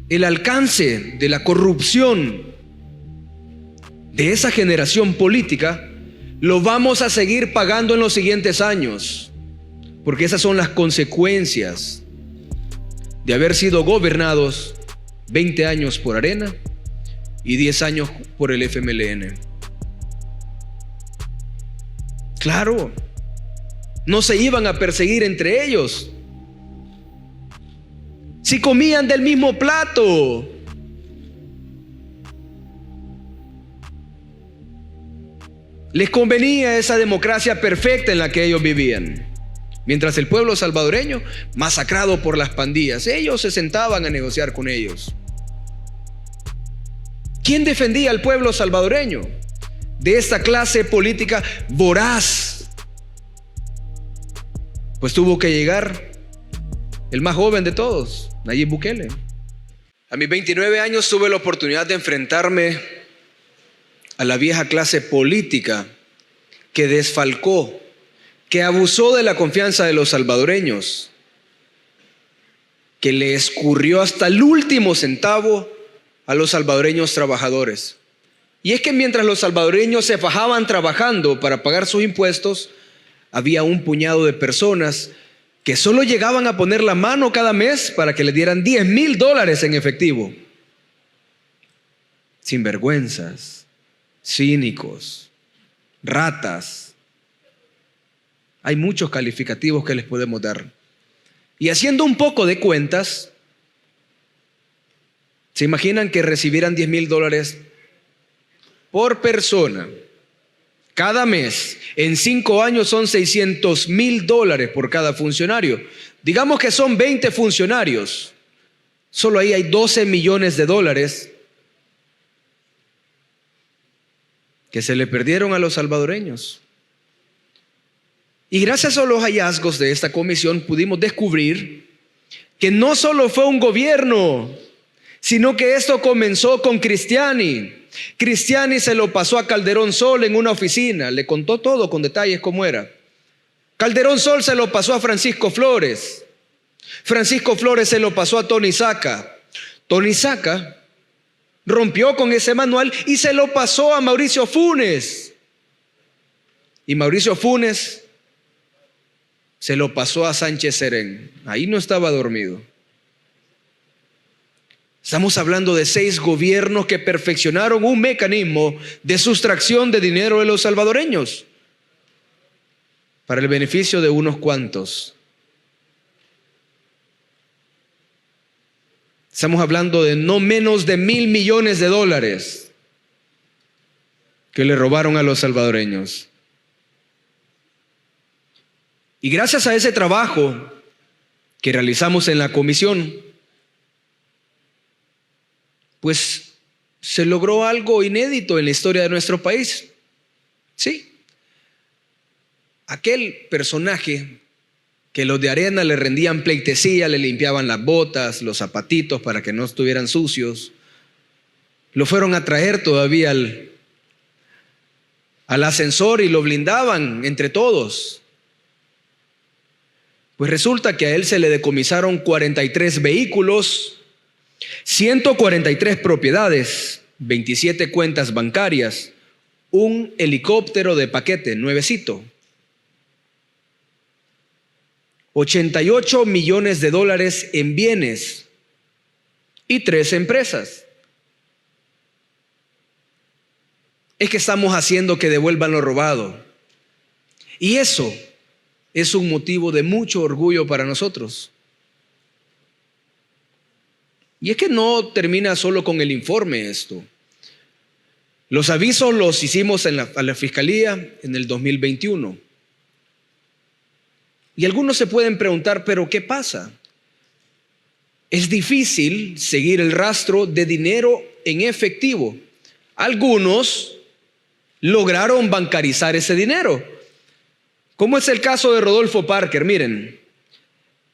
el alcance de la corrupción de esa generación política lo vamos a seguir pagando en los siguientes años, porque esas son las consecuencias de haber sido gobernados 20 años por Arena y 10 años por el FMLN. Claro, no se iban a perseguir entre ellos. Si comían del mismo plato. Les convenía esa democracia perfecta en la que ellos vivían. Mientras el pueblo salvadoreño, masacrado por las pandillas, ellos se sentaban a negociar con ellos. ¿Quién defendía al pueblo salvadoreño de esta clase política voraz? Pues tuvo que llegar el más joven de todos, Nayib Bukele. A mis 29 años tuve la oportunidad de enfrentarme a la vieja clase política que desfalcó, que abusó de la confianza de los salvadoreños, que le escurrió hasta el último centavo a los salvadoreños trabajadores. Y es que mientras los salvadoreños se fajaban trabajando para pagar sus impuestos, había un puñado de personas que solo llegaban a poner la mano cada mes para que le dieran $10,000 en efectivo. Sinvergüenzas, cínicos, ratas. Hay muchos calificativos que les podemos dar. Y haciendo un poco de cuentas, ¿se imaginan que recibieran $10,000 por persona cada mes? En 5 años son $600,000 por cada funcionario. Digamos que son 20 funcionarios. Solo ahí hay $12 millones que se le perdieron a los salvadoreños. Y gracias a los hallazgos de esta comisión pudimos descubrir que no solo fue un gobierno, sino que esto comenzó con Cristiani. Cristiani se lo pasó a Calderón Sol en una oficina, le contó todo con detalles cómo era. Calderón Sol se lo pasó a Francisco Flores. Francisco Flores se lo pasó a Tony Saca. Tony Saca rompió con ese manual y se lo pasó a Mauricio Funes. Y Mauricio Funes se lo pasó a Sánchez Serén. Ahí no estaba dormido. Estamos hablando de 6 gobiernos que perfeccionaron un mecanismo de sustracción de dinero de los salvadoreños para el beneficio de unos cuantos. Estamos hablando de no menos de $1,000 millones que le robaron a los salvadoreños. Y gracias a ese trabajo que realizamos en la comisión, pues se logró algo inédito en la historia de nuestro país. Sí, aquel personaje que los de Arena le rendían pleitesía, le limpiaban las botas, los zapatitos para que no estuvieran sucios, lo fueron a traer todavía al ascensor y lo blindaban entre todos. Pues resulta que a él se le decomisaron 43 vehículos, 143 propiedades, 27 cuentas bancarias, un helicóptero de paquete nuevecito, $88 millones en bienes y 3 empresas. Es que estamos haciendo que devuelvan lo robado. Y eso es un motivo de mucho orgullo para nosotros. Y es que no termina solo con el informe esto. Los avisos los hicimos a la Fiscalía en el 2021. Y algunos se pueden preguntar, ¿pero qué pasa? Es difícil seguir el rastro de dinero en efectivo. Algunos lograron bancarizar ese dinero, como es el caso de Rodolfo Parker. Miren,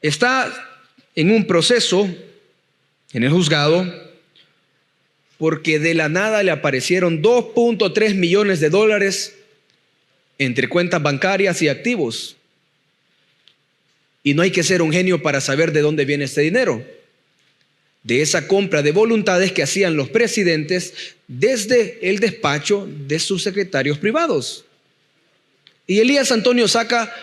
está en un proceso en el juzgado porque de la nada le aparecieron $2.3 millones entre cuentas bancarias y activos. Y no hay que ser un genio para saber de dónde viene este dinero. de esa compra de voluntades que hacían los presidentes desde el despacho de sus secretarios privados. Y Elías Antonio Saca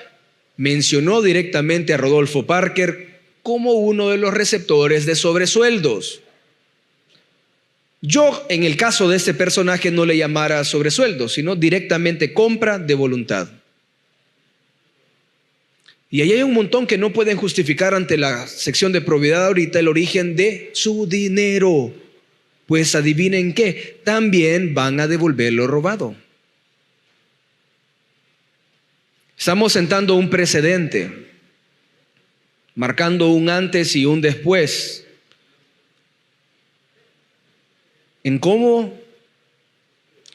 mencionó directamente a Rodolfo Parker como uno de los receptores de sobresueldos. Yo, en el caso de este personaje, no le llamara sobresueldos, sino directamente compra de voluntad. Y ahí hay un montón que no pueden justificar ante la sección de probidad ahorita el origen de su dinero. Pues adivinen qué, también van a devolver lo robado. Estamos sentando un precedente, marcando un antes y un después, en cómo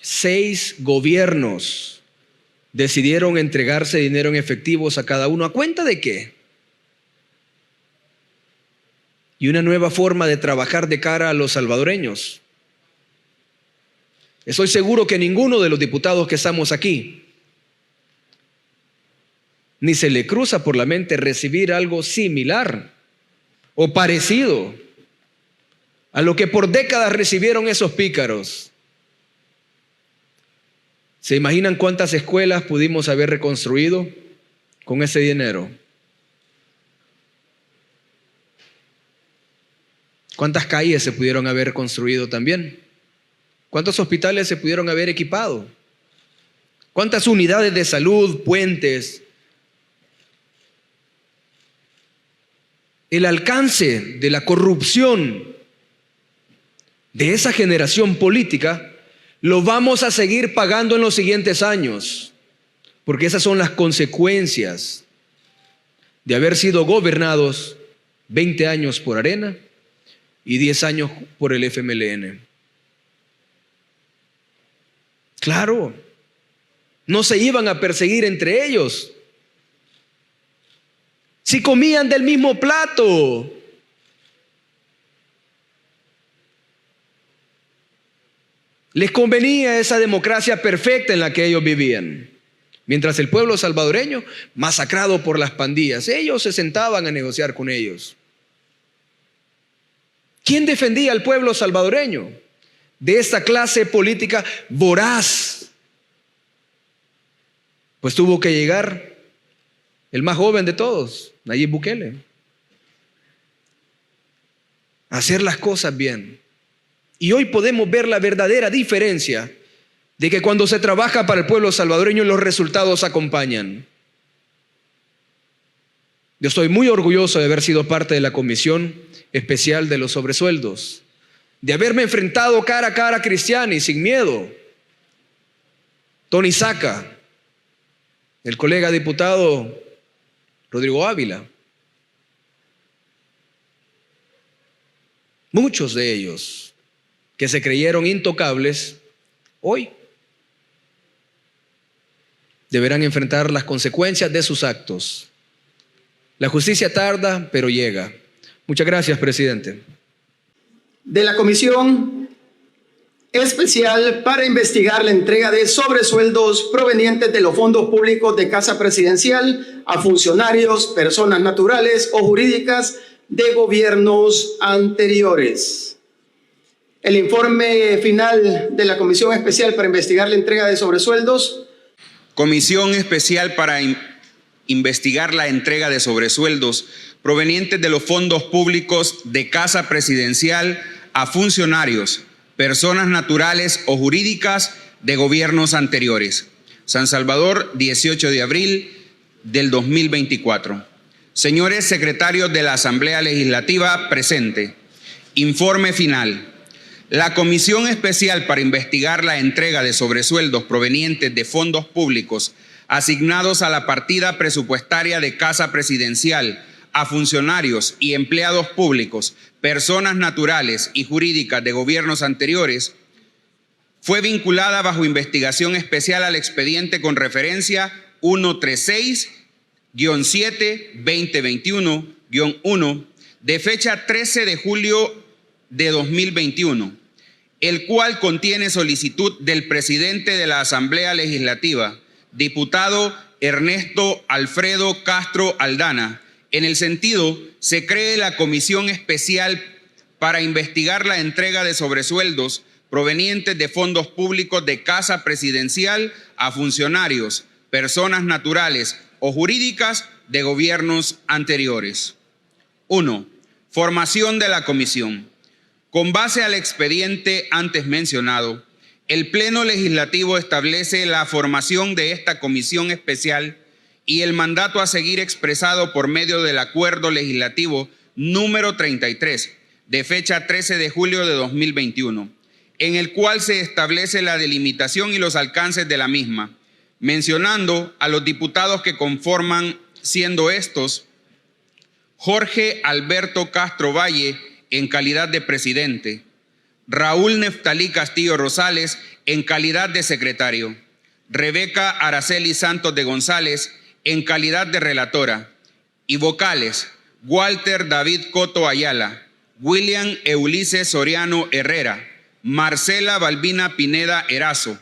6 gobiernos decidieron entregarse dinero en efectivos a cada uno. ¿A cuenta de qué? Y una nueva forma de trabajar de cara a los salvadoreños. Estoy seguro que ninguno de los diputados que estamos aquí ni se le cruza por la mente recibir algo similar o parecido a lo que por décadas recibieron esos pícaros. ¿Se imaginan cuántas escuelas pudimos haber reconstruido con ese dinero? ¿Cuántas calles se pudieron haber construido también? ¿Cuántos hospitales se pudieron haber equipado? ¿Cuántas unidades de salud, puentes? El alcance de la corrupción de esa generación política lo vamos a seguir pagando en los siguientes años, porque esas son las consecuencias de haber sido gobernados 20 años por Arena y 10 años por el FMLN. Claro, no se iban a perseguir entre ellos. Si comían del mismo plato. Les convenía esa democracia perfecta en la que ellos vivían. Mientras el pueblo salvadoreño, masacrado por las pandillas, ellos se sentaban a negociar con ellos. ¿Quién defendía al pueblo salvadoreño de esta clase política voraz? Pues tuvo que llegar el más joven de todos, Nayib Bukele, a hacer las cosas bien. Y hoy podemos ver la verdadera diferencia de que cuando se trabaja para el pueblo salvadoreño los resultados acompañan. Yo estoy muy orgulloso de haber sido parte de la comisión especial de los sobresueldos, de haberme enfrentado cara a cara a Cristiani sin miedo. Tony Saca, el colega diputado Rodrigo Ávila, muchos de ellos que se creyeron intocables, hoy deberán enfrentar las consecuencias de sus actos. La justicia tarda, pero llega. Muchas gracias, presidente. De la Comisión Especial para investigar la entrega de sobresueldos provenientes de los fondos públicos de Casa Presidencial a funcionarios, personas naturales o jurídicas de gobiernos anteriores. El informe final de la Comisión Especial para investigar la entrega de sobresueldos. Comisión Especial para investigar la entrega de sobresueldos provenientes de los fondos públicos de Casa Presidencial a funcionarios, personas naturales o jurídicas de gobiernos anteriores. San Salvador, 18 de abril del 2024. Señores secretarios de la Asamblea Legislativa presente. Informe final. La Comisión Especial para investigar la entrega de sobresueldos provenientes de fondos públicos asignados a la partida presupuestaria de Casa Presidencial a funcionarios y empleados públicos, personas naturales y jurídicas de gobiernos anteriores, fue vinculada bajo investigación especial al expediente con referencia 136-7-2021-1 de fecha 13 de julio de 2021, el cual contiene solicitud del presidente de la Asamblea Legislativa, diputado Ernesto Alfredo Castro Aldana. En el sentido, se cree la Comisión Especial para investigar la entrega de sobresueldos provenientes de fondos públicos de Casa Presidencial a funcionarios, personas naturales o jurídicas de gobiernos anteriores. 1. Formación de la comisión. Con base al expediente antes mencionado, el Pleno Legislativo establece la formación de esta comisión especial y el mandato a seguir expresado por medio del Acuerdo Legislativo número 33, de fecha 13 de julio de 2021, en el cual se establece la delimitación y los alcances de la misma, mencionando a los diputados que conforman, siendo estos Jorge Alberto Castro Valle en calidad de presidente, Raúl Neftalí Castillo Rosales en calidad de secretario, Rebeca Araceli Santos de González en calidad de relatora, y vocales Walter David Coto Ayala, William Eulises Soriano Herrera, Marcela Balbina Pineda Erazo,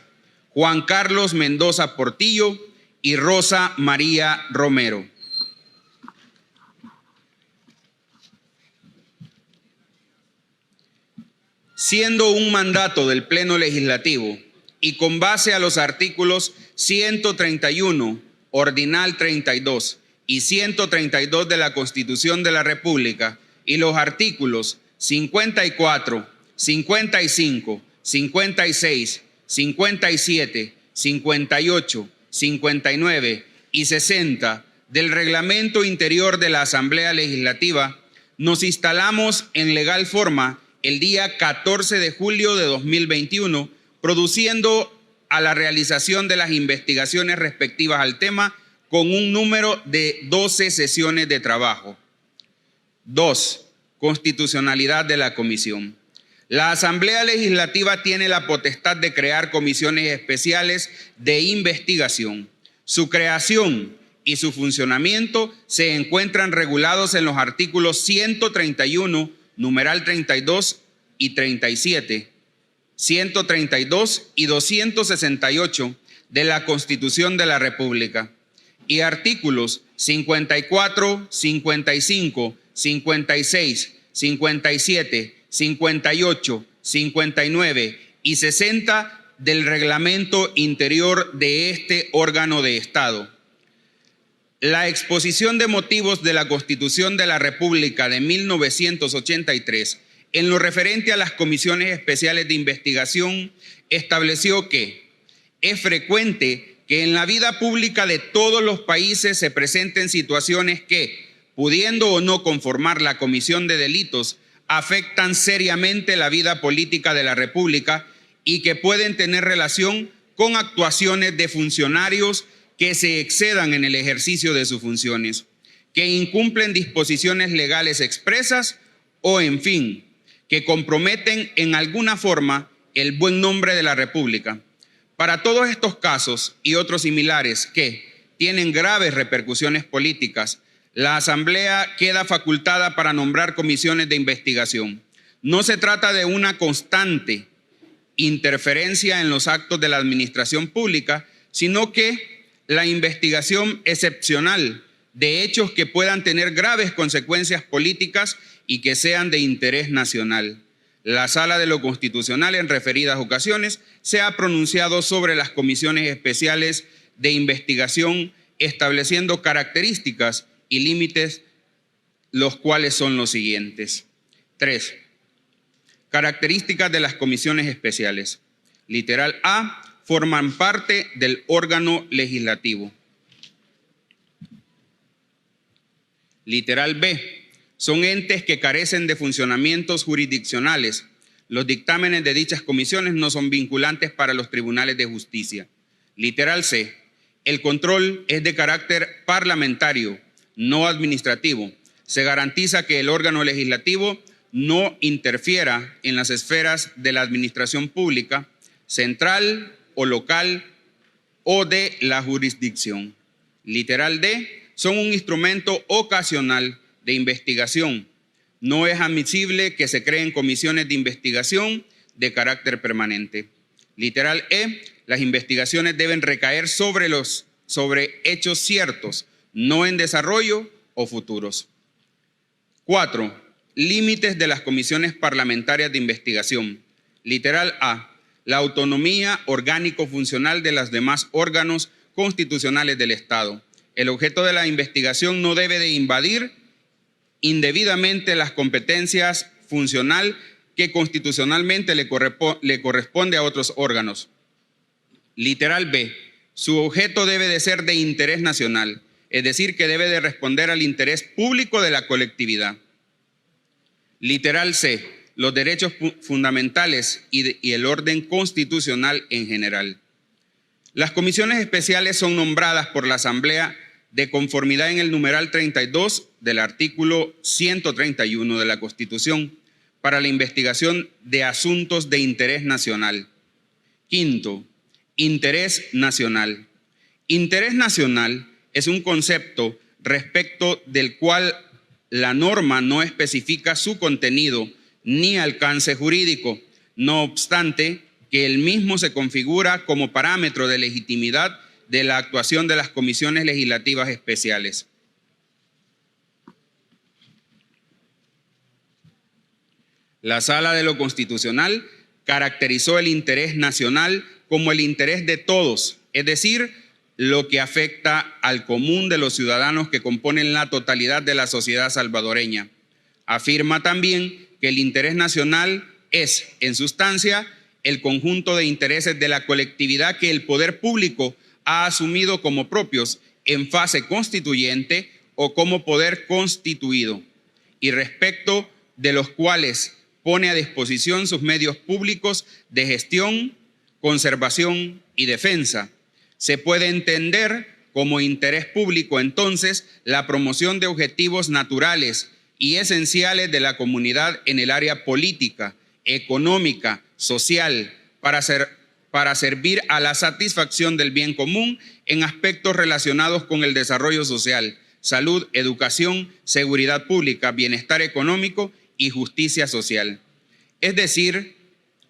Juan Carlos Mendoza Portillo y Rosa María Romero. Siendo un mandato del Pleno Legislativo y con base a los artículos 131, ordinal 32 y 132 de la Constitución de la República y los artículos 54, 55, 56, 57, 58, 59 y 60 del Reglamento Interior de la Asamblea Legislativa, nos instalamos en legal forma el día 14 de julio de 2021, produciendo a la realización de las investigaciones respectivas al tema con un número de 12 sesiones de trabajo. 2. Constitucionalidad de la comisión. La Asamblea Legislativa tiene la potestad de crear comisiones especiales de investigación. Su creación y su funcionamiento se encuentran regulados en los artículos 131, numeral 32 y 37, 132 y 268 de la Constitución de la República y artículos 54, 55, 56, 57, 58, 59 y 60 del Reglamento Interior de este órgano de Estado. La exposición de motivos de la Constitución de la República de 1983 en lo referente a las comisiones especiales de investigación estableció que es frecuente que en la vida pública de todos los países se presenten situaciones que, pudiendo o no conformar la comisión de delitos, afectan seriamente la vida política de la República y que pueden tener relación con actuaciones de funcionarios que se excedan en el ejercicio de sus funciones, que incumplen disposiciones legales expresas o, en fin, que comprometen en alguna forma el buen nombre de la República. Para todos estos casos y otros similares que tienen graves repercusiones políticas, la Asamblea queda facultada para nombrar comisiones de investigación. No se trata de una constante interferencia en los actos de la administración pública, sino que la investigación excepcional de hechos que puedan tener graves consecuencias políticas y que sean de interés nacional. La Sala de lo Constitucional en referidas ocasiones se ha pronunciado sobre las comisiones especiales de investigación, estableciendo características y límites, los cuales son los siguientes. 3. Características de las comisiones especiales. Literal A. Forman parte del órgano legislativo. Literal B. Son entes que carecen de funcionamientos jurisdiccionales. Los dictámenes de dichas comisiones no son vinculantes para los tribunales de justicia. Literal C. El control es de carácter parlamentario, no administrativo. Se garantiza que el órgano legislativo no interfiera en las esferas de la administración pública, central o local o de la jurisdicción. Literal D. Son un instrumento ocasional de investigación. No es admisible que se creen comisiones de investigación de carácter permanente. Literal E. Las investigaciones deben recaer sobre hechos ciertos, no en desarrollo o futuros. 4. Límites de las comisiones parlamentarias de investigación. Literal A. La autonomía orgánico-funcional de los demás órganos constitucionales del Estado. El objeto de la investigación no debe de invadir indebidamente las competencias funcional que constitucionalmente le corresponde a otros órganos. Literal B. Su objeto debe de ser de interés nacional, es decir, que debe de responder al interés público de la colectividad. Literal C. Los derechos fundamentales y el orden constitucional en general. Las comisiones especiales son nombradas por la Asamblea de conformidad en el numeral 32 del artículo 131 de la Constitución para la investigación de asuntos de interés nacional. Quinto, interés nacional. Interés nacional es un concepto respecto del cual la norma no especifica su contenido ni alcance jurídico, no obstante que el mismo se configura como parámetro de legitimidad de la actuación de las comisiones legislativas especiales. La Sala de lo Constitucional caracterizó el interés nacional como el interés de todos, es decir, lo que afecta al común de los ciudadanos que componen la totalidad de la sociedad salvadoreña. Afirma también que el interés nacional es, en sustancia, el conjunto de intereses de la colectividad que el poder público ha asumido como propios en fase constituyente o como poder constituido, y respecto de los cuales pone a disposición sus medios públicos de gestión, conservación y defensa. Se puede entender como interés público, entonces, la promoción de objetivos naturales y esenciales de la comunidad en el área política, económica, social, para servir a la satisfacción del bien común en aspectos relacionados con el desarrollo social, salud, educación, seguridad pública, bienestar económico y justicia social. Es decir,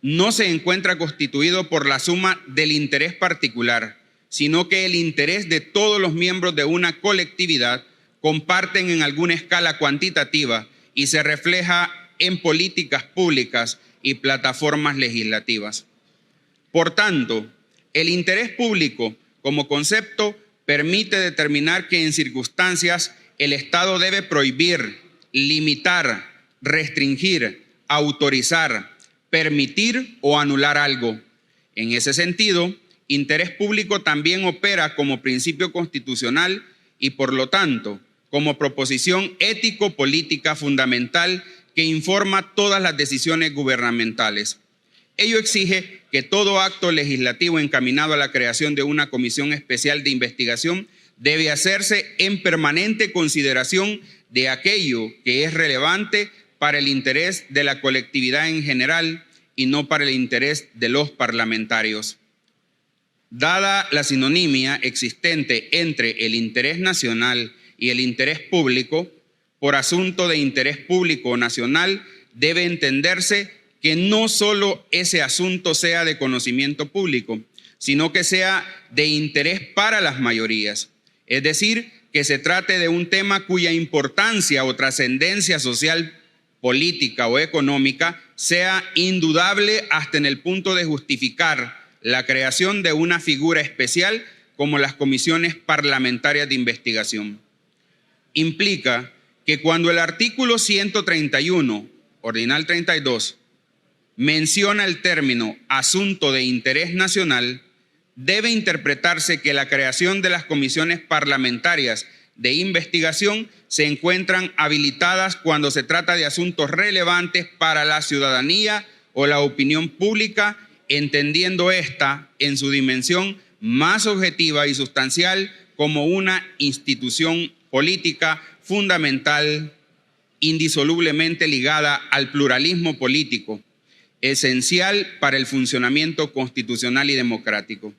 no se encuentra constituido por la suma del interés particular, sino que el interés de todos los miembros de una colectividad comparten en alguna escala cuantitativa y se refleja en políticas públicas y plataformas legislativas. Por tanto, el interés público como concepto permite determinar que en circunstancias el Estado debe prohibir, limitar, restringir, autorizar, permitir o anular algo. En ese sentido, interés público también opera como principio constitucional y, por lo tanto, como proposición ético-política fundamental que informa todas las decisiones gubernamentales. Ello exige que todo acto legislativo encaminado a la creación de una comisión especial de investigación debe hacerse en permanente consideración de aquello que es relevante para el interés de la colectividad en general y no para el interés de los parlamentarios. Dada la sinonimia existente entre el interés nacional y el interés público, por asunto de interés público nacional debe entenderse que no solo ese asunto sea de conocimiento público, sino que sea de interés para las mayorías. Es decir, que se trate de un tema cuya importancia o trascendencia social, política o económica sea indudable hasta en el punto de justificar la creación de una figura especial como las comisiones parlamentarias de investigación. Implica que cuando el artículo 131, ordinal 32, menciona el término asunto de interés nacional, debe interpretarse que la creación de las comisiones parlamentarias de investigación se encuentran habilitadas cuando se trata de asuntos relevantes para la ciudadanía o la opinión pública, entendiendo esta en su dimensión más objetiva y sustancial como una institución política fundamental, indisolublemente ligada al pluralismo político, esencial para el funcionamiento constitucional y democrático.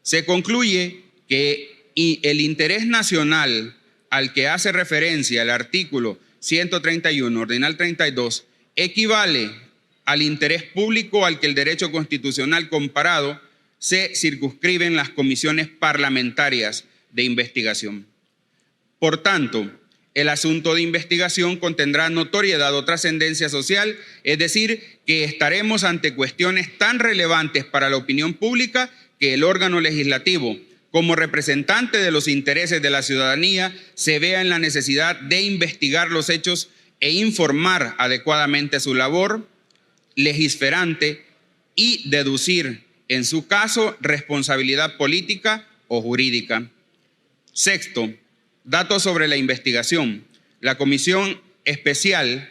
Se concluye que el interés nacional al que hace referencia el artículo 131, ordinal 32, equivale al interés público al que el derecho constitucional comparado se circunscribe en las comisiones parlamentarias de investigación. Por tanto, el asunto de investigación contendrá notoriedad o trascendencia social, es decir, que estaremos ante cuestiones tan relevantes para la opinión pública que el órgano legislativo, como representante de los intereses de la ciudadanía, se vea en la necesidad de investigar los hechos e informar adecuadamente su labor legisferante y deducir, en su caso, responsabilidad política o jurídica. Sexto, datos sobre la investigación. La Comisión Especial,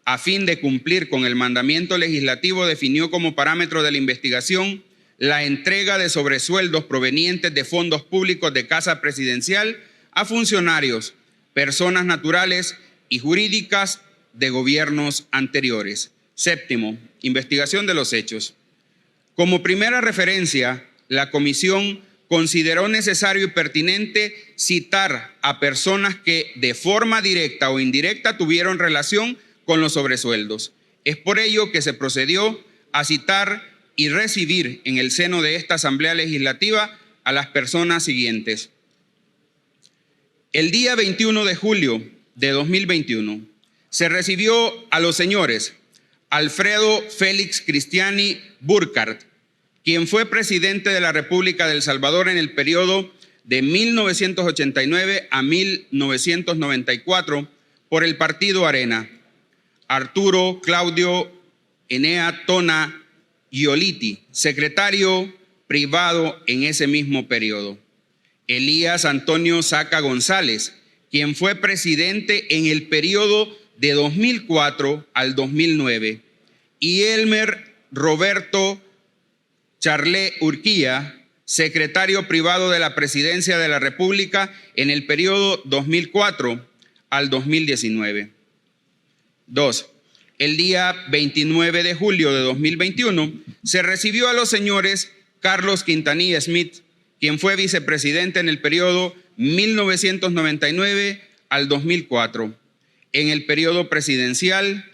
a fin de cumplir con el mandamiento legislativo, definió como parámetro de la investigación la entrega de sobresueldos provenientes de fondos públicos de Casa Presidencial a funcionarios, personas naturales y jurídicas de gobiernos anteriores. Séptimo, investigación de los hechos. Como primera referencia, la Comisión consideró necesario y pertinente citar a personas que de forma directa o indirecta tuvieron relación con los sobresueldos. Es por ello que se procedió a citar y recibir en el seno de esta Asamblea Legislativa a las personas siguientes. El día 21 de julio de 2021 se recibió a los señores Alfredo Félix Cristiani Burkhardt, quien fue presidente de la República de El Salvador en el periodo de 1989 a 1994 por el Partido Arena. Arturo Claudio Enea Tona Gioliti, secretario privado en ese mismo periodo. Elías Antonio Saca González, quien fue presidente en el periodo de 2004 al 2009. Y Elmer Roberto Charlé Urquía, secretario privado de la Presidencia de la República en el periodo 2004 al 2019. 2. El día 29 de julio de 2021 se recibió a los señores Carlos Quintanilla Smith, quien fue vicepresidente en el periodo 1999 al 2004. En el periodo presidencial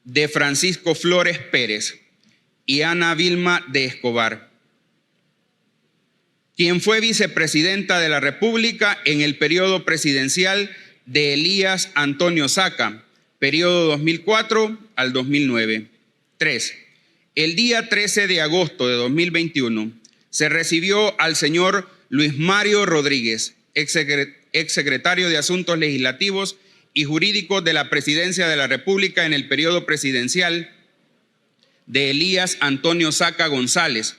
de Francisco Flores Pérez y Ana Vilma de Escobar, quien fue vicepresidenta de la República en el periodo presidencial de Elías Antonio Saca, periodo 2004 al 2009. 3. El día 13 de agosto de 2021 se recibió al señor Luis Mario Rodríguez, exsecretario de Asuntos Legislativos y Jurídicos de la Presidencia de la República en el periodo presidencial de Elías Antonio Saca González,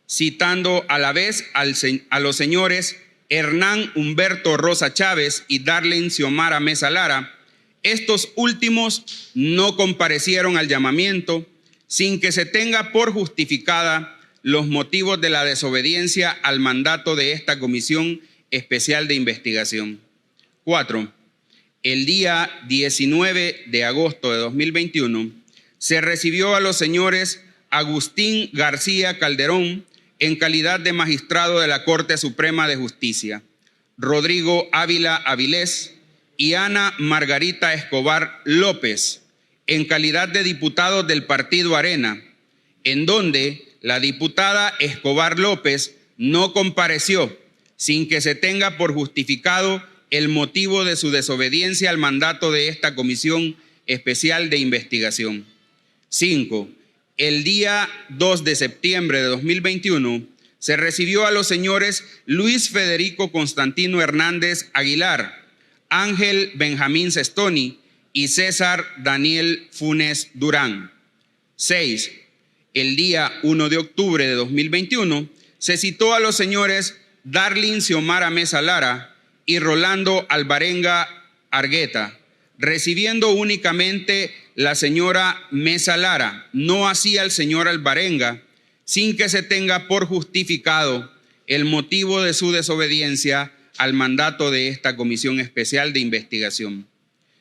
citando a la vez a los señores Hernán Humberto Rosa Chávez y Darlene Xiomara Mesa Lara. Estos últimos no comparecieron al llamamiento sin que se tenga por justificada los motivos de la desobediencia al mandato de esta Comisión Especial de Investigación. 4. El día 19 de agosto de 2021 se recibió a los señores Agustín García Calderón en calidad de magistrado de la Corte Suprema de Justicia, Rodrigo Ávila Avilés y Ana Margarita Escobar López en calidad de diputados del Partido Arena, en donde la diputada Escobar López no compareció sin que se tenga por justificado el motivo de su desobediencia al mandato de esta Comisión Especial de Investigación. 5. El día 2 de septiembre de 2021 se recibió a los señores Luis Federico Constantino Hernández Aguilar, Ángel Benjamín Sestoni y César Daniel Funes Durán. 6. El día 1 de octubre de 2021 se citó a los señores Darlene Xiomara Mesa Lara y Rolando Alvarenga Argueta, recibiendo únicamente la señora Mesa Lara, no así al señor Alvarenga, sin que se tenga por justificado el motivo de su desobediencia al mandato de esta Comisión Especial de Investigación.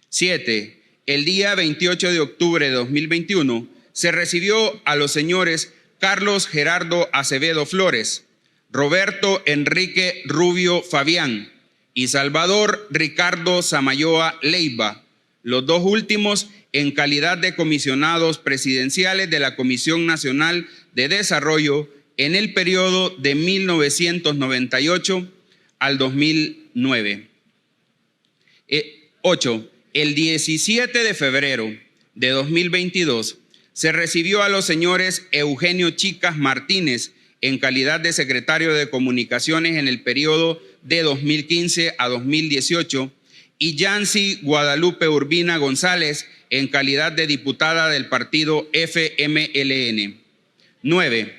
7. El día 28 de octubre de 2021 se recibió a los señores Carlos Gerardo Acevedo Flores, Roberto Enrique Rubio Fabián y Salvador Ricardo Samayoa Leiva, los dos últimos en calidad de comisionados presidenciales de la Comisión Nacional de Desarrollo en el periodo de 1998 al 2000 9. 8. El 17 de febrero de 2022 se recibió a los señores Eugenio Chicas Martínez en calidad de secretario de Comunicaciones en el periodo de 2015 a 2018 y Yancy Guadalupe Urbina González en calidad de diputada del partido FMLN. 9.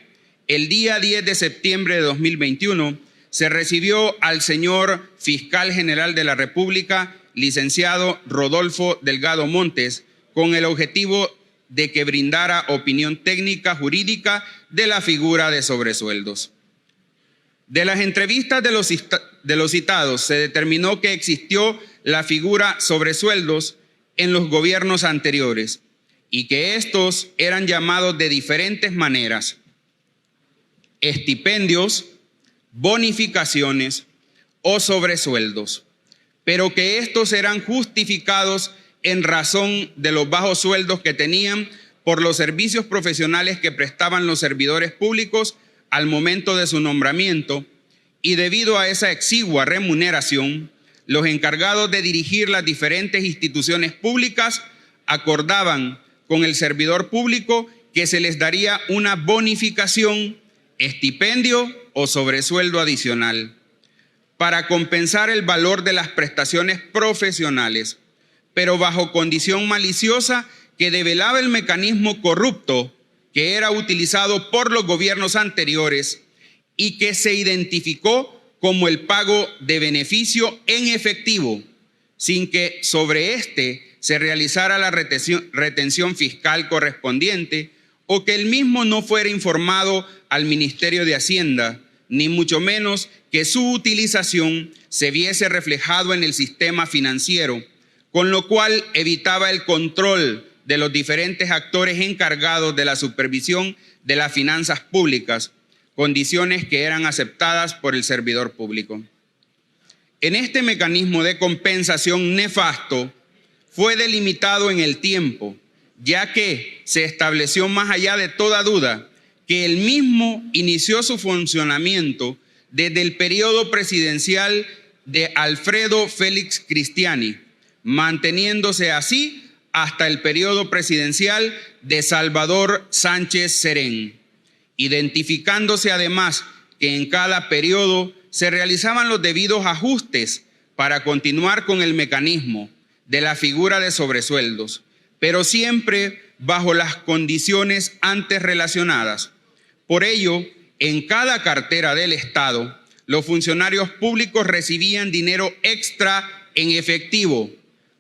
El día 10 de septiembre de 2021 se recibió al señor Fiscal General de la República, licenciado Rodolfo Delgado Montes, con el objetivo de que brindara opinión técnica jurídica de la figura de sobresueldos. De las entrevistas de los citados se determinó que existió la figura sobresueldos en los gobiernos anteriores y que estos eran llamados de diferentes maneras: estipendios, bonificaciones o sobresueldos, pero que estos eran justificados en razón de los bajos sueldos que tenían por los servicios profesionales que prestaban los servidores públicos al momento de su nombramiento, y debido a esa exigua remuneración, los encargados de dirigir las diferentes instituciones públicas acordaban con el servidor público que se les daría una bonificación, estipendio o sobresueldo adicional para compensar el valor de las prestaciones profesionales, pero bajo condición maliciosa que develaba el mecanismo corrupto que era utilizado por los gobiernos anteriores y que se identificó como el pago de beneficio en efectivo, sin que sobre este se realizara la retención fiscal correspondiente o que el mismo no fuera informado al Ministerio de Hacienda, ni mucho menos que su utilización se viese reflejado en el sistema financiero, con lo cual evitaba el control de los diferentes actores encargados de la supervisión de las finanzas públicas, condiciones que eran aceptadas por el servidor público. En este mecanismo de compensación nefasto fue delimitado en el tiempo, ya que se estableció más allá de toda duda que el mismo inició su funcionamiento desde el periodo presidencial de Alfredo Félix Cristiani, manteniéndose así hasta el periodo presidencial de Salvador Sánchez Serén, identificándose además que en cada periodo se realizaban los debidos ajustes para continuar con el mecanismo de la figura de sobresueldos, pero siempre bajo las condiciones antes relacionadas. Por ello, en cada cartera del Estado, los funcionarios públicos recibían dinero extra en efectivo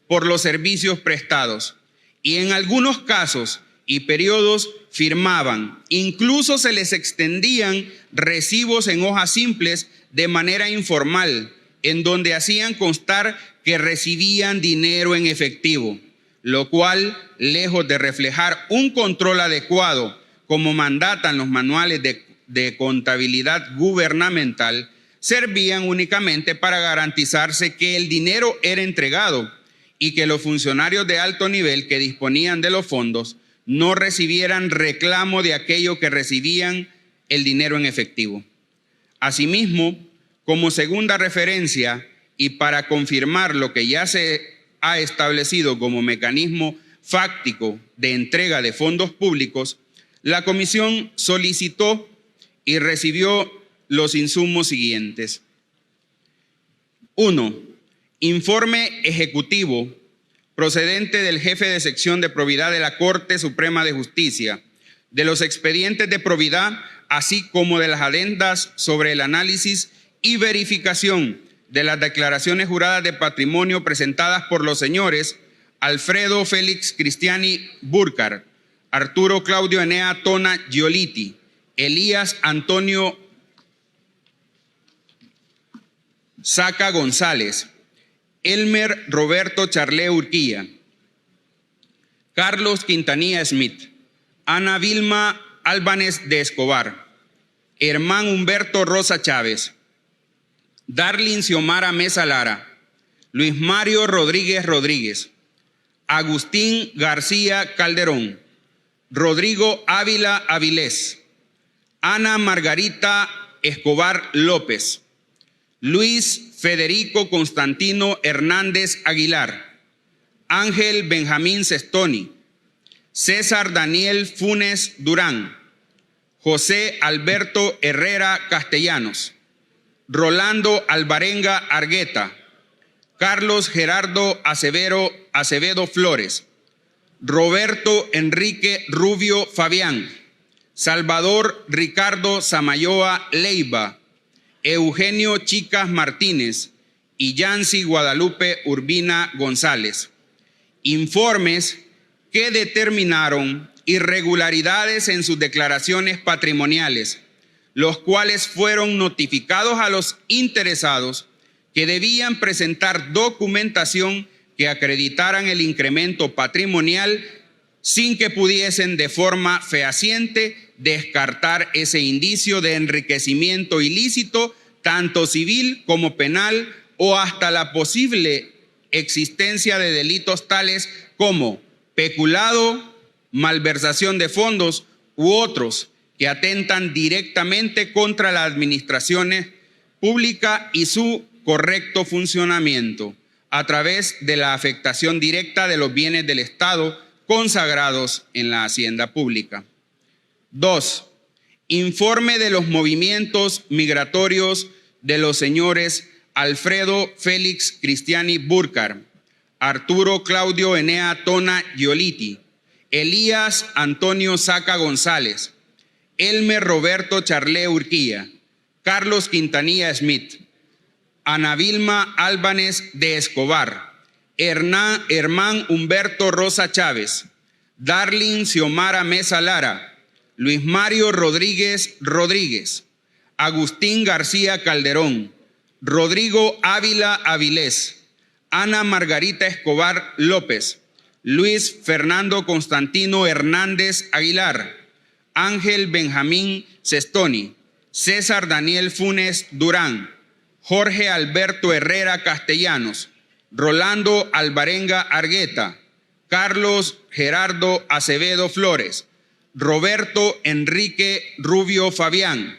por los servicios prestados y en algunos casos y periodos firmaban, incluso se les extendían recibos en hojas simples de manera informal, en donde hacían constar que recibían dinero en efectivo, lo cual, lejos de reflejar un control adecuado, como mandatan los manuales de contabilidad gubernamental, servían únicamente para garantizarse que el dinero era entregado y que los funcionarios de alto nivel que disponían de los fondos no recibieran reclamo de aquello que recibían el dinero en efectivo. Asimismo, como segunda referencia y para confirmar lo que ya se ha establecido como mecanismo fáctico de entrega de fondos públicos, la comisión solicitó y recibió los insumos siguientes. 1. Informe ejecutivo procedente del jefe de sección de probidad de la Corte Suprema de Justicia, de los expedientes de probidad, así como de las adendas sobre el análisis y verificación de las declaraciones juradas de patrimonio presentadas por los señores Alfredo Félix Cristiani Burcar, Arturo Claudio Enea Tona Giolitti, Elías Antonio Saca González, Elmer Roberto Charlé Urquía, Carlos Quintanilla Smith, Ana Vilma Álvarez de Escobar, Hermán Humberto Rosa Chávez, Darlin Xiomara Mesa Lara, Luis Mario Rodríguez Rodríguez, Agustín García Calderón, Rodrigo Ávila Avilés, Ana Margarita Escobar López, Luis Federico Constantino Hernández Aguilar, Ángel Benjamín Sestoni, César Daniel Funes Durán, José Alberto Herrera Castellanos, Rolando Alvarenga Argueta, Carlos Gerardo Acevedo Flores, Roberto Enrique Rubio Fabián, Salvador Ricardo Samayoa Leiva, Eugenio Chicas Martínez y Yancy Guadalupe Urbina González. Informes que determinaron irregularidades en sus declaraciones patrimoniales, los cuales fueron notificados a los interesados que debían presentar documentación que acreditaran el incremento patrimonial sin que pudiesen de forma fehaciente descartar ese indicio de enriquecimiento ilícito, tanto civil como penal, o hasta la posible existencia de delitos tales como peculado, malversación de fondos u otros que atentan directamente contra la administración pública y su correcto funcionamiento a través de la afectación directa de los bienes del Estado consagrados en la hacienda pública. 2. Informe de los movimientos migratorios de los señores Alfredo Félix Cristiani Burcar, Arturo Claudio Enea Tona Gioliti, Elías Antonio Saca González, Elmer Roberto Charlé Urquía, Carlos Quintanilla Smith, Ana Vilma Álvarez de Escobar, Hermán Humberto Rosa Chávez, Darlin Xiomara Mesa Lara, Luis Mario Rodríguez Rodríguez, Agustín García Calderón, Rodrigo Ávila Avilés, Ana Margarita Escobar López, Luis Fernando Constantino Hernández Aguilar, Ángel Benjamín Sestoni, César Daniel Funes Durán, Jorge Alberto Herrera Castellanos, Rolando Alvarenga Argueta, Carlos Gerardo Acevedo Flores, Roberto Enrique Rubio Fabián,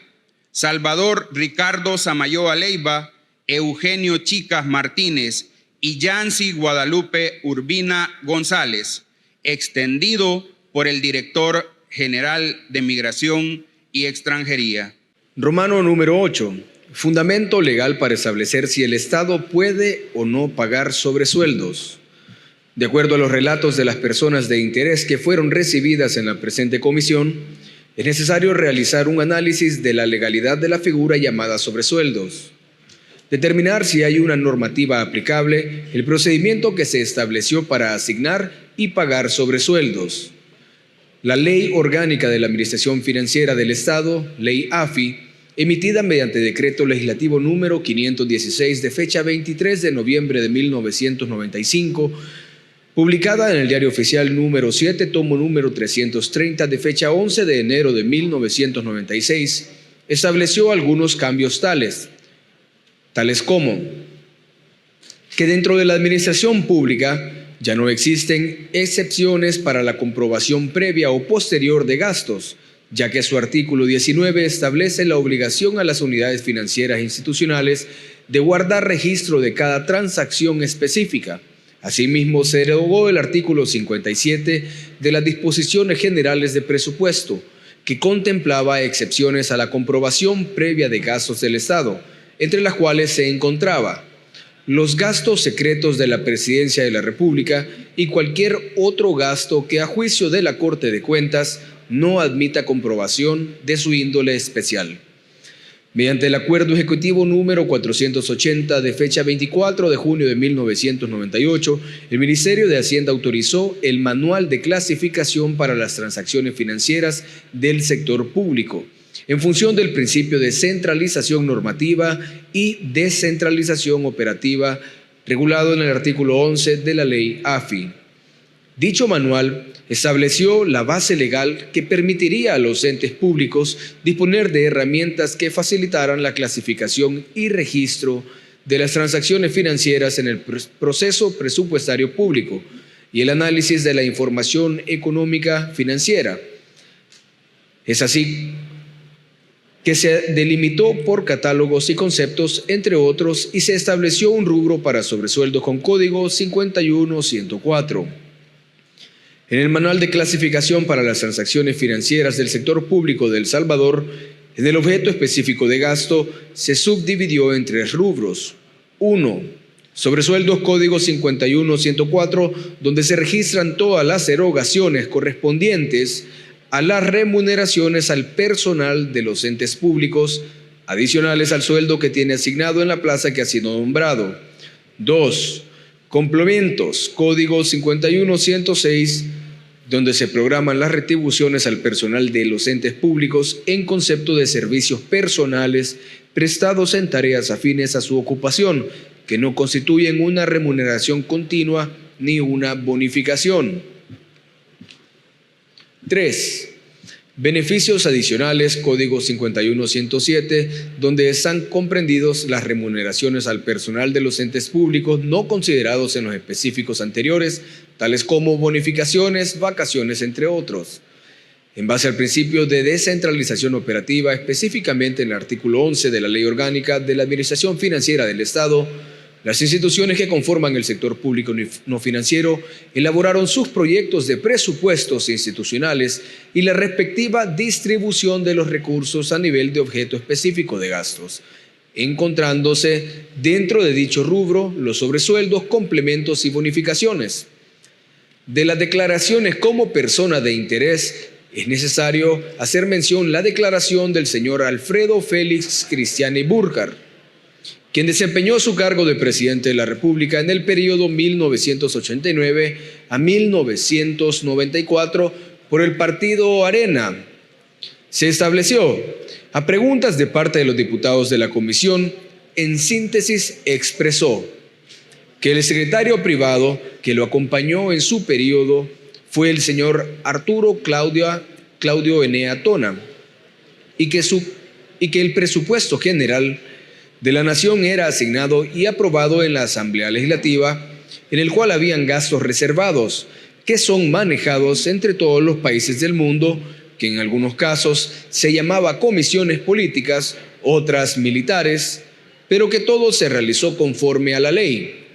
Salvador Ricardo Samayoa Leiva, Eugenio Chicas Martínez y Yancy Guadalupe Urbina González, extendido por el Director General de Migración y Extranjería. Romano número 8. Fundamento legal para establecer si el Estado puede o no pagar sobresueldos. De acuerdo a los relatos de las personas de interés que fueron recibidas en la presente comisión, es necesario realizar un análisis de la legalidad de la figura llamada sobresueldos, determinar si hay una normativa aplicable, el procedimiento que se estableció para asignar y pagar sobresueldos. La Ley Orgánica de la Administración Financiera del Estado, Ley AFI, emitida mediante Decreto Legislativo número 516 de fecha 23 de noviembre de 1995, publicada en el Diario Oficial número 7, tomo número 330 de fecha 11 de enero de 1996, estableció algunos cambios tales como que dentro de la administración pública ya no existen excepciones para la comprobación previa o posterior de gastos, ya que su artículo 19 establece la obligación a las unidades financieras institucionales de guardar registro de cada transacción específica. Asimismo, se derogó el artículo 57 de las Disposiciones Generales de Presupuesto, que contemplaba excepciones a la comprobación previa de gastos del Estado, entre las cuales se encontraba los gastos secretos de la Presidencia de la República y cualquier otro gasto que a juicio de la Corte de Cuentas no admita comprobación de su índole especial. Mediante el Acuerdo Ejecutivo número 480 de fecha 24 de junio de 1998, el Ministerio de Hacienda autorizó el Manual de Clasificación para las Transacciones Financieras del Sector Público, en función del principio de centralización normativa y descentralización operativa regulado en el artículo 11 de la Ley AFI. Dicho manual estableció la base legal que permitiría a los entes públicos disponer de herramientas que facilitaran la clasificación y registro de las transacciones financieras en el proceso presupuestario público y el análisis de la información económica financiera. Es así que se delimitó por catálogos y conceptos, entre otros, y se estableció un rubro para sobresueldos con código 51104. En el Manual de Clasificación para las Transacciones Financieras del Sector Público de El Salvador, en el objeto específico de gasto se subdividió en 3 rubros. 1. Sobresueldos código 51104, donde se registran todas las erogaciones correspondientes a las remuneraciones al personal de los entes públicos, adicionales al sueldo que tiene asignado en la plaza que ha sido nombrado. 2. Complementos, código 51106, donde se programan las retribuciones al personal de los entes públicos en concepto de servicios personales prestados en tareas afines a su ocupación, que no constituyen una remuneración continua ni una bonificación. 3. Beneficios adicionales, código 51107, donde están comprendidos las remuneraciones al personal de los entes públicos no considerados en los específicos anteriores, tales como bonificaciones, vacaciones, entre otros. En base al principio de descentralización operativa, específicamente en el artículo 11 de la Ley Orgánica de la Administración Financiera del Estado, las instituciones que conforman el sector público no financiero elaboraron sus proyectos de presupuestos institucionales y la respectiva distribución de los recursos a nivel de objeto específico de gastos, encontrándose dentro de dicho rubro los sobresueldos, complementos y bonificaciones. De las declaraciones como persona de interés, es necesario hacer mención la declaración del señor Alfredo Félix Cristiani Burkhardt, quien desempeñó su cargo de presidente de la República en el periodo 1989 a 1994 por el partido Arena. Se estableció, a preguntas de parte de los diputados de la comisión, en síntesis expresó que el secretario privado que lo acompañó en su periodo fue el señor Arturo Claudio Enea Tona, y que el presupuesto general de la Nación era asignado y aprobado en la Asamblea Legislativa, en el cual habían gastos reservados, que son manejados entre todos los países del mundo, que en algunos casos se llamaba comisiones políticas, otras militares, pero que todo se realizó conforme a la ley.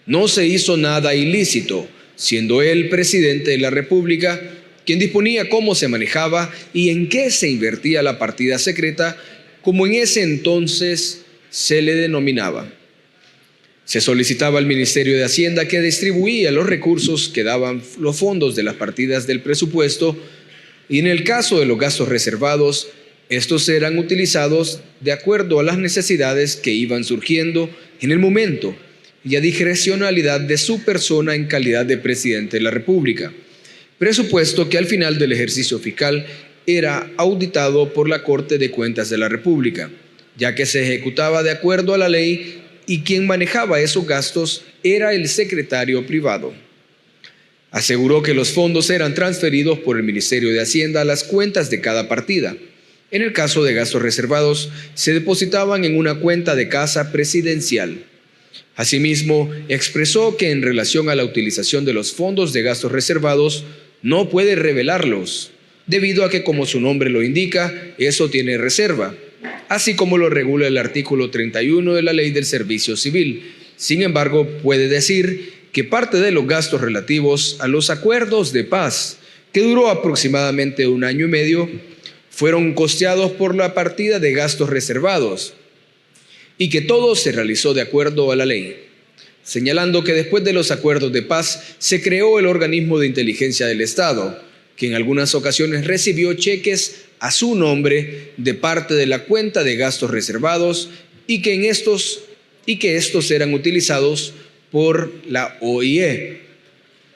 No se hizo nada ilícito, siendo él presidente de la República quien disponía cómo se manejaba y en qué se invertía la partida secreta, como en ese entonces se le denominaba. Se solicitaba al Ministerio de Hacienda que distribuía los recursos que daban los fondos de las partidas del presupuesto, y en el caso de los gastos reservados, estos eran utilizados de acuerdo a las necesidades que iban surgiendo en el momento y a discrecionalidad de su persona en calidad de presidente de la República. Presupuesto que al final del ejercicio fiscal era auditado por la Corte de Cuentas de la República, ya que se ejecutaba de acuerdo a la ley y quien manejaba esos gastos era el secretario privado. Aseguró que los fondos eran transferidos por el Ministerio de Hacienda a las cuentas de cada partida. En el caso de gastos reservados, se depositaban en una cuenta de casa presidencial. Asimismo, expresó que en relación a la utilización de los fondos de gastos reservados, no puede revelarlos, debido a que, como su nombre lo indica, eso tiene reserva, así como lo regula el artículo 31 de la Ley del Servicio Civil. Sin embargo, puede decir que parte de los gastos relativos a los acuerdos de paz, que duró aproximadamente 1 año y medio, fueron costeados por la partida de gastos reservados y que todo se realizó de acuerdo a la ley, señalando que después de los acuerdos de paz se creó el organismo de inteligencia del Estado, que en algunas ocasiones recibió cheques a su nombre de parte de la cuenta de gastos reservados y que estos eran utilizados por la OIE.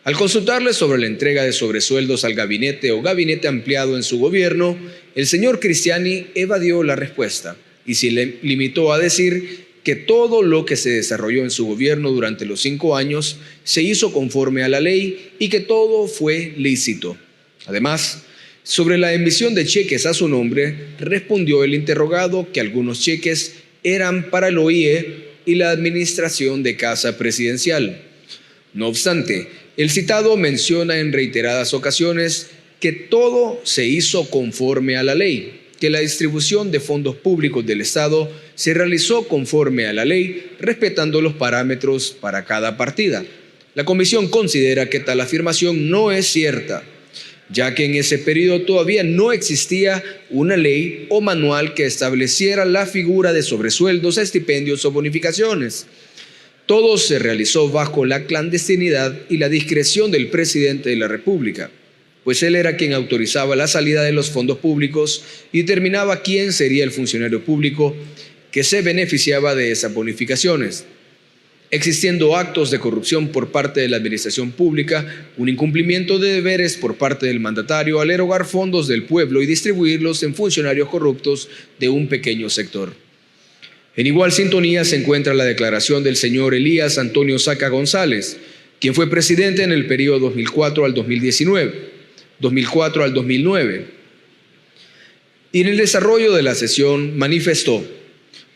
Al consultarle sobre la entrega de sobresueldos al gabinete o gabinete ampliado en su gobierno, el señor Cristiani evadió la respuesta y se limitó a decir que todo lo que se desarrolló en su gobierno durante los 5 años se hizo conforme a la ley y que todo fue lícito. Además, sobre la emisión de cheques a su nombre, respondió el interrogado que algunos cheques eran para el OIE y la administración de Casa Presidencial. No obstante, el citado menciona en reiteradas ocasiones que todo se hizo conforme a la ley, que la distribución de fondos públicos del Estado se realizó conforme a la ley, respetando los parámetros para cada partida. La Comisión considera que tal afirmación no es cierta, ya que en ese periodo todavía no existía una ley o manual que estableciera la figura de sobresueldos, estipendios o bonificaciones. Todo se realizó bajo la clandestinidad y la discreción del presidente de la República, pues él era quien autorizaba la salida de los fondos públicos y determinaba quién sería el funcionario público que se beneficiaba de esas bonificaciones. Existiendo actos de corrupción por parte de la administración pública, un incumplimiento de deberes por parte del mandatario al erogar fondos del pueblo y distribuirlos en funcionarios corruptos de un pequeño sector. En igual sintonía se encuentra la declaración del señor Elías Antonio Saca González, quien fue presidente en el periodo 2004 al 2009. Y en el desarrollo de la sesión manifestó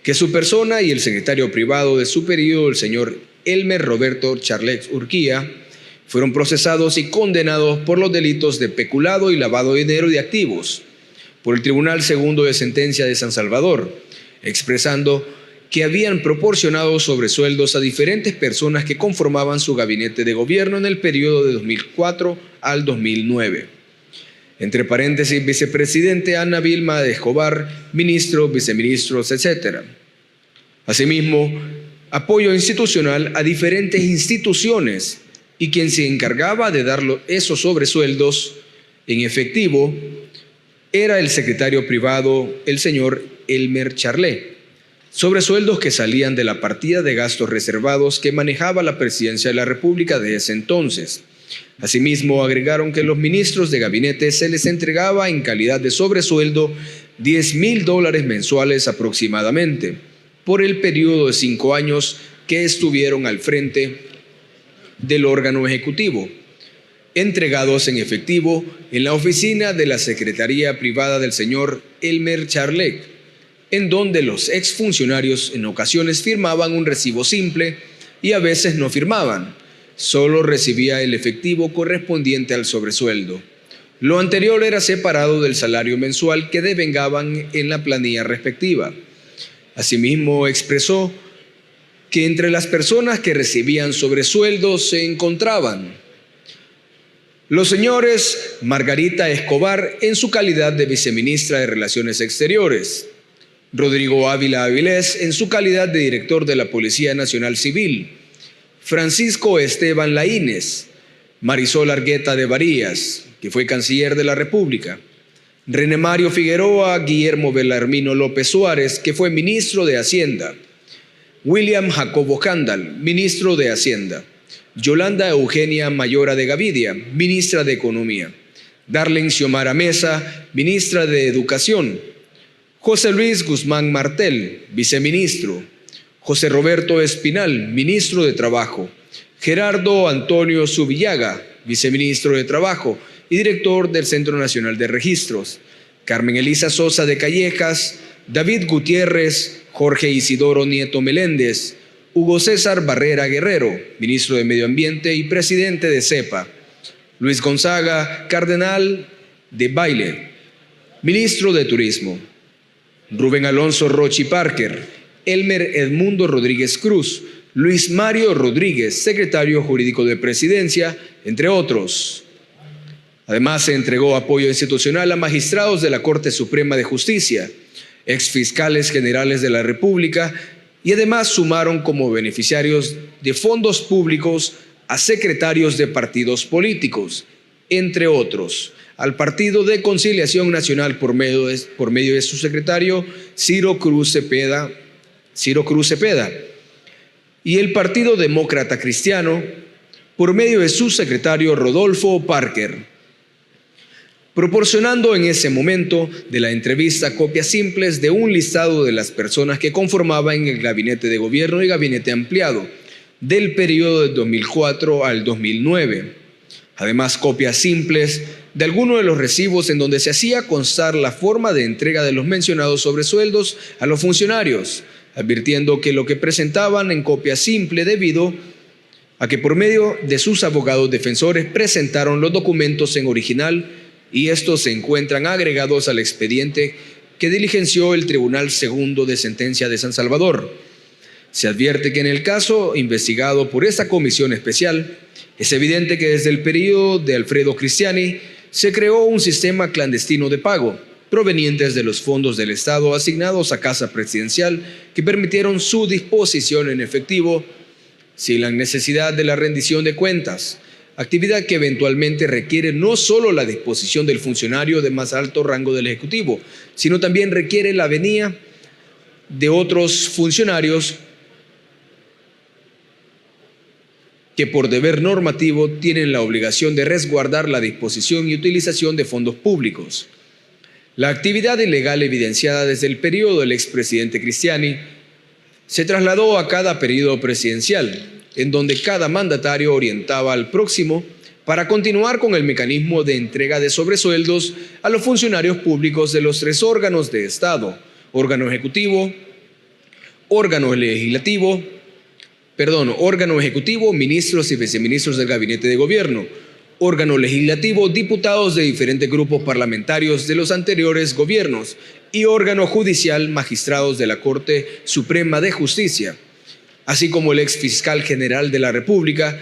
que su persona y el secretario privado de su periodo, el señor Elmer Roberto Charlex Urquía, fueron procesados y condenados por los delitos de peculado y lavado de dinero y de activos por el Tribunal Segundo de Sentencia de San Salvador, expresando que habían proporcionado sobresueldos a diferentes personas que conformaban su gabinete de gobierno en el periodo de 2004 al 2009. Entre paréntesis, vicepresidente Ana Vilma de Escobar, ministros, viceministros, etc. Asimismo, apoyo institucional a diferentes instituciones y quien se encargaba de dar esos sobresueldos en efectivo era el secretario privado, el señor Elmer Charlé. Sobresueldos que salían de la partida de gastos reservados que manejaba la Presidencia de la República de ese entonces. Asimismo, agregaron que a los ministros de gabinete se les entregaba en calidad de sobresueldo $10,000 mensuales aproximadamente por el periodo de 5 años que estuvieron al frente del órgano ejecutivo, entregados en efectivo en la oficina de la Secretaría Privada del señor Elmer Charlé, en donde los exfuncionarios en ocasiones firmaban un recibo simple y a veces no firmaban, solo recibía el efectivo correspondiente al sobresueldo. Lo anterior era separado del salario mensual que devengaban en la planilla respectiva. Asimismo, expresó que entre las personas que recibían sobresueldos se encontraban los señores Margarita Escobar en su calidad de viceministra de Relaciones Exteriores, Rodrigo Ávila Avilés en su calidad de director de la Policía Nacional Civil, Francisco Esteban Laínez, Marisol Argueta de Varías, que fue canciller de la República, René Mario Figueroa, Guillermo Belarmino López Suárez, que fue ministro de Hacienda, William Jacobo Cándal, ministro de Hacienda, Yolanda Eugenia Mayora de Gavidia, ministra de Economía, Darlene Xiomara Mesa, ministra de Educación, José Luis Guzmán Martel, viceministro, José Roberto Espinal, ministro de Trabajo, Gerardo Antonio Zubillaga, viceministro de Trabajo y director del Centro Nacional de Registros, Carmen Elisa Sosa de Callejas, David Gutiérrez, Jorge Isidoro Nieto Meléndez, Hugo César Barrera Guerrero, ministro de Medio Ambiente y presidente de CEPA, Luis Gonzaga Cardenal de Baile, ministro de Turismo, Rubén Alonso Rochi Parker, Elmer Edmundo Rodríguez Cruz, Luis Mario Rodríguez, secretario jurídico de Presidencia, entre otros. Además, se entregó apoyo institucional a magistrados de la Corte Suprema de Justicia, exfiscales generales de la República, y además sumaron como beneficiarios de fondos públicos a secretarios de partidos políticos, entre otros, al Partido de Conciliación Nacional por medio de su secretario Ciro Cruz Cepeda, y el Partido Demócrata Cristiano por medio de su secretario Rodolfo Parker, proporcionando en ese momento de la entrevista copias simples de un listado de las personas que conformaban el gabinete de gobierno y gabinete ampliado del periodo de 2004 al 2009. Además, copias simples de algunos de los recibos en donde se hacía constar la forma de entrega de los mencionados sobresueldos a los funcionarios, advirtiendo que lo que presentaban en copia simple debido a que por medio de sus abogados defensores presentaron los documentos en original y estos se encuentran agregados al expediente que diligenció el Tribunal Segundo de Sentencia de San Salvador. Se advierte que en el caso investigado por esta comisión especial, es evidente que desde el periodo de Alfredo Cristiani se creó un sistema clandestino de pago provenientes de los fondos del Estado asignados a Casa Presidencial que permitieron su disposición en efectivo sin la necesidad de la rendición de cuentas, actividad que eventualmente requiere no solo la disposición del funcionario de más alto rango del Ejecutivo, sino también requiere la venia de otros funcionarios que por deber normativo tienen la obligación de resguardar la disposición y utilización de fondos públicos. La actividad ilegal evidenciada desde el periodo del expresidente Cristiani se trasladó a cada periodo presidencial, en donde cada mandatario orientaba al próximo para continuar con el mecanismo de entrega de sobresueldos a los funcionarios públicos de los tres órganos de Estado: órgano ejecutivo, ministros y viceministros del gabinete de gobierno; órgano legislativo, diputados de diferentes grupos parlamentarios de los anteriores gobiernos; y órgano judicial, magistrados de la Corte Suprema de Justicia, así como el ex fiscal general de la República,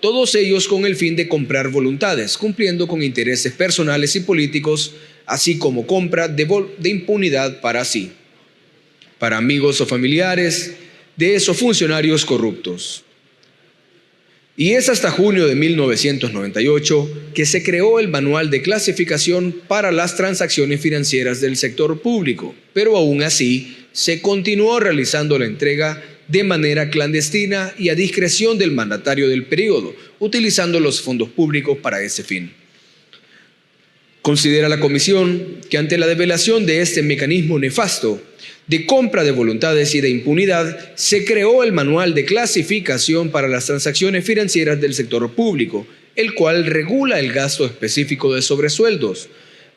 todos ellos con el fin de comprar voluntades, cumpliendo con intereses personales y políticos, así como compra de impunidad para sí, para amigos o familiares de esos funcionarios corruptos. Y es hasta junio de 1998 que se creó el Manual de Clasificación para las Transacciones Financieras del Sector Público, pero aún así se continuó realizando la entrega de manera clandestina y a discreción del mandatario del periodo, utilizando los fondos públicos para ese fin. Considera la Comisión que ante la develación de este mecanismo nefasto de compra de voluntades y de impunidad, se creó el Manual de Clasificación para las Transacciones Financieras del Sector Público, el cual regula el gasto específico de sobresueldos.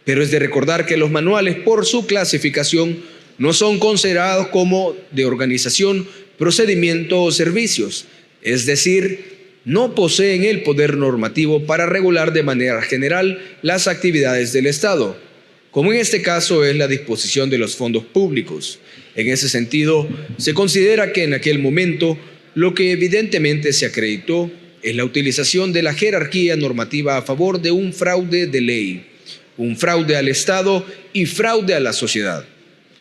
Pero es de recordar que los manuales, por su clasificación, no son considerados como de organización, procedimiento o servicios, es decir, no poseen el poder normativo para regular de manera general las actividades del Estado, como en este caso es la disposición de los fondos públicos. En ese sentido, se considera que en aquel momento lo que evidentemente se acreditó es la utilización de la jerarquía normativa a favor de un fraude de ley, un fraude al Estado y fraude a la sociedad,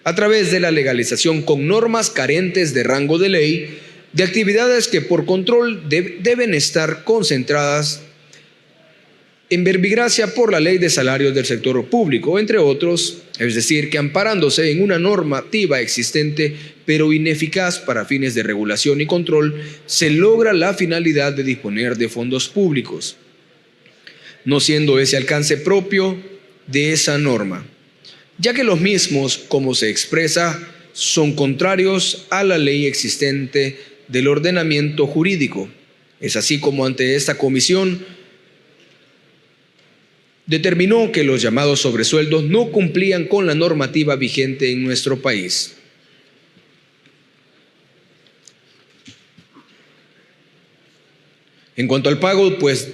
a través de la legalización con normas carentes de rango de ley de actividades que por control deben estar concentradas en verbigracia por la Ley de Salarios del Sector Público, entre otros, es decir, que amparándose en una normativa existente pero ineficaz para fines de regulación y control, se logra la finalidad de disponer de fondos públicos, no siendo ese alcance propio de esa norma, ya que los mismos, como se expresa, son contrarios a la ley existente del ordenamiento jurídico. Es así como ante esta comisión determinó que los llamados sobresueldos no cumplían con la normativa vigente en nuestro país. En cuanto al pago, pues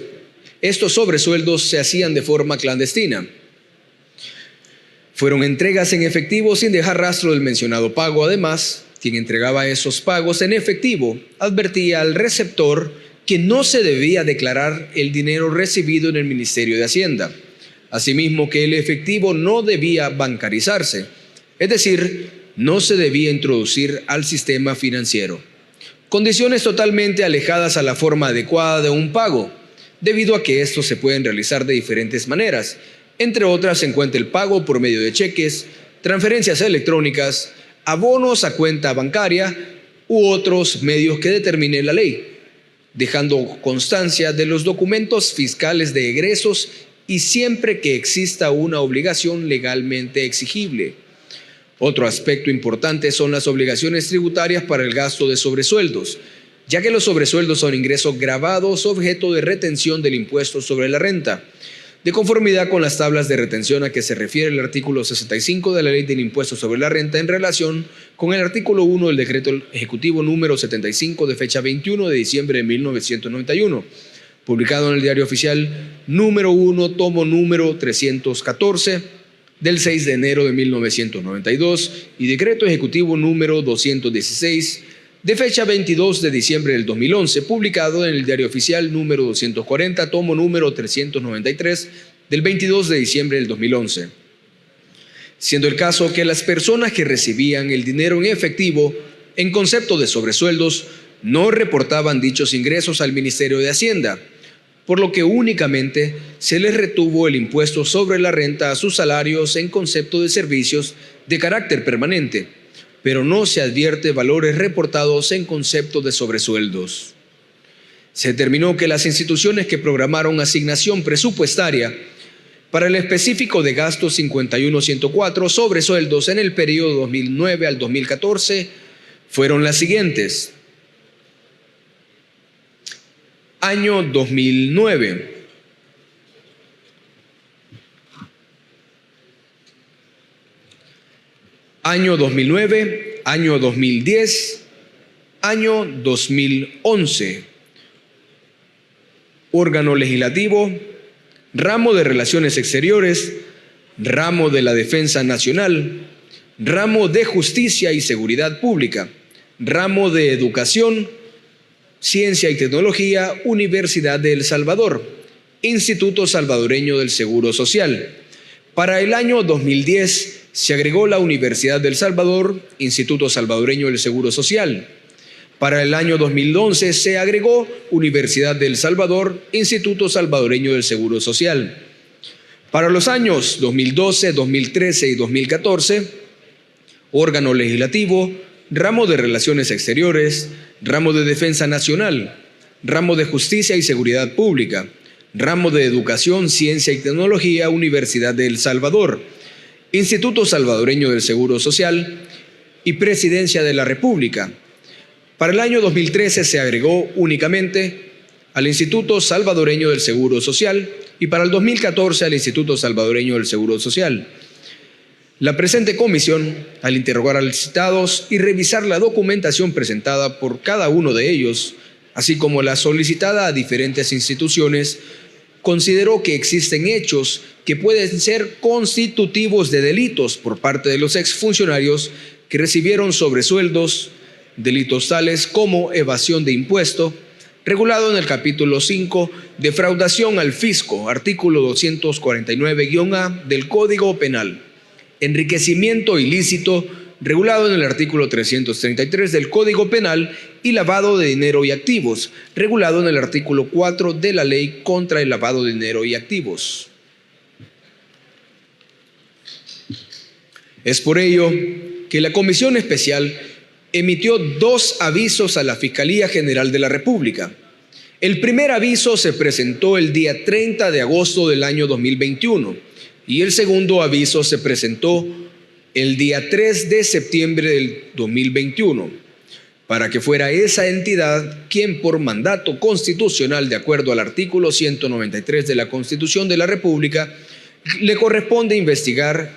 estos sobresueldos se hacían de forma clandestina. Fueron entregas en efectivo sin dejar rastro del mencionado pago. Además, quien entregaba esos pagos en efectivo advertía al receptor que no se debía declarar el dinero recibido en el Ministerio de Hacienda. Asimismo, que el efectivo no debía bancarizarse, es decir, no se debía introducir al sistema financiero. Condiciones totalmente alejadas a la forma adecuada de un pago, debido a que estos se pueden realizar de diferentes maneras. Entre otras se encuentra el pago por medio de cheques, transferencias electrónicas, abonos a cuenta bancaria u otros medios que determine la ley, dejando constancia de los documentos fiscales de egresos y siempre que exista una obligación legalmente exigible. Otro aspecto importante son las obligaciones tributarias para el gasto de sobresueldos, ya que los sobresueldos son ingresos gravados objeto de retención del impuesto sobre la renta, de conformidad con las tablas de retención a que se refiere el artículo 65 de la Ley del Impuesto sobre la Renta en relación con el artículo 1 del Decreto Ejecutivo número 75 de fecha 21 de diciembre de 1991, publicado en el Diario Oficial número 1, tomo número 314, del 6 de enero de 1992 y Decreto Ejecutivo número 216 de fecha 22 de diciembre del 2011, publicado en el Diario Oficial número 240, tomo número 393 del 22 de diciembre del 2011. Siendo el caso que las personas que recibían el dinero en efectivo en concepto de sobresueldos no reportaban dichos ingresos al Ministerio de Hacienda, por lo que únicamente se les retuvo el impuesto sobre la renta a sus salarios en concepto de servicios de carácter permanente, pero no se advierte valores reportados en concepto de sobresueldos. Se determinó que las instituciones que programaron asignación presupuestaria para el específico de gasto 51104 sobresueldos en el periodo 2009 al 2014 fueron las siguientes. Año 2009. Año 2009, año 2010, año 2011. Órgano legislativo, ramo de Relaciones Exteriores, ramo de la Defensa Nacional, ramo de Justicia y Seguridad Pública, ramo de Educación, Ciencia y Tecnología, Universidad de El Salvador, Instituto Salvadoreño del Seguro Social. Para el año 2010 se agregó la Universidad del Salvador, Instituto Salvadoreño del Seguro Social. Para el año 2011 se agregó Universidad del Salvador, Instituto Salvadoreño del Seguro Social. Para los años 2012, 2013 y 2014, órgano legislativo, ramo de Relaciones Exteriores, ramo de Defensa Nacional, ramo de Justicia y Seguridad Pública, ramo de Educación, Ciencia y Tecnología, Universidad de El Salvador, Instituto Salvadoreño del Seguro Social y Presidencia de la República. Para el año 2013 se agregó únicamente al Instituto Salvadoreño del Seguro Social y para el 2014 al Instituto Salvadoreño del Seguro Social. La presente comisión, al interrogar a los citados y revisar la documentación presentada por cada uno de ellos, así como la solicitada a diferentes instituciones, consideró que existen hechos que pueden ser constitutivos de delitos por parte de los exfuncionarios que recibieron sobresueldos, delitos tales como evasión de impuesto, regulado en el capítulo 5, defraudación al fisco, artículo 249-A del Código Penal, enriquecimiento ilícito, regulado en el artículo 333 del Código Penal, y lavado de dinero y activos, regulado en el artículo 4 de la Ley contra el lavado de dinero y activos. Es por ello que la Comisión Especial emitió 2 avisos a la Fiscalía General de la República. El primer aviso se presentó el día 30 de agosto del año 2021 y el segundo aviso se presentó el día 3 de septiembre del 2021, para que fuera esa entidad quien por mandato constitucional, de acuerdo al artículo 193 de la Constitución de la República, le corresponde investigar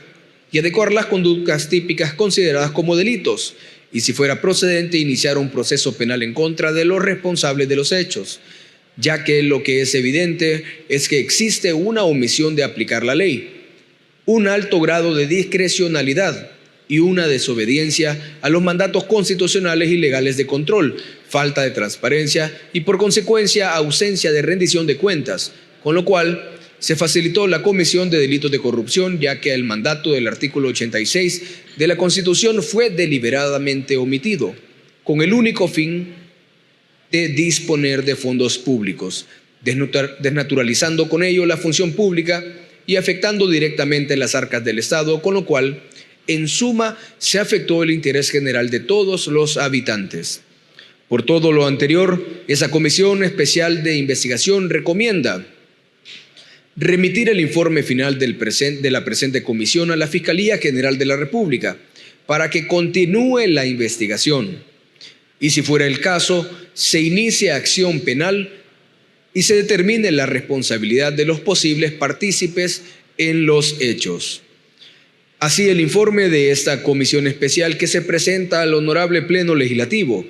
y adecuar las conductas típicas consideradas como delitos, y si fuera procedente iniciar un proceso penal en contra de los responsables de los hechos, ya que lo que es evidente es que existe una omisión de aplicar la ley, un alto grado de discrecionalidad y una desobediencia a los mandatos constitucionales y legales de control, falta de transparencia y por consecuencia ausencia de rendición de cuentas, con lo cual se facilitó la comisión de delitos de corrupción, ya que el mandato del artículo 86 de la Constitución fue deliberadamente omitido, con el único fin de disponer de fondos públicos, desnaturalizando con ello la función pública y afectando directamente las arcas del Estado, con lo cual, en suma, se afectó el interés general de todos los habitantes. Por todo lo anterior, esa Comisión Especial de Investigación recomienda remitir el informe final de la presente comisión a la Fiscalía General de la República para que continúe la investigación y, si fuera el caso, se inicie acción penal y se determine la responsabilidad de los posibles partícipes en los hechos. Así, el informe de esta comisión especial que se presenta al honorable Pleno Legislativo.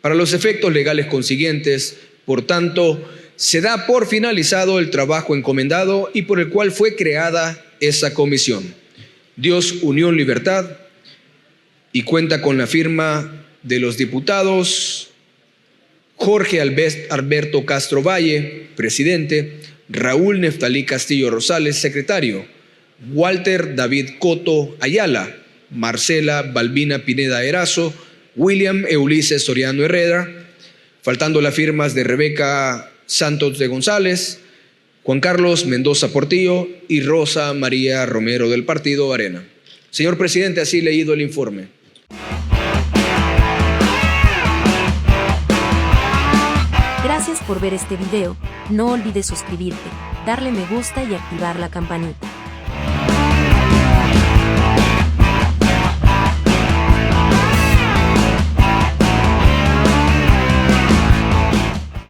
Para los efectos legales consiguientes, por tanto, se da por finalizado el trabajo encomendado y por el cual fue creada esa comisión. Dios, Unión, Libertad, y cuenta con la firma de los diputados Jorge Alberto Castro Valle, presidente; Raúl Neftalí Castillo Rosales, secretario; Walter David Coto Ayala; Marcela Balbina Pineda Erazo; William Ulises Soriano Herrera, faltando las firmas de Rebeca Santos de González, Juan Carlos Mendoza Portillo y Rosa María Romero del Partido Arena. Señor presidente, así leído el informe. Gracias por ver este video. No olvides suscribirte, darle me gusta y activar la campanita.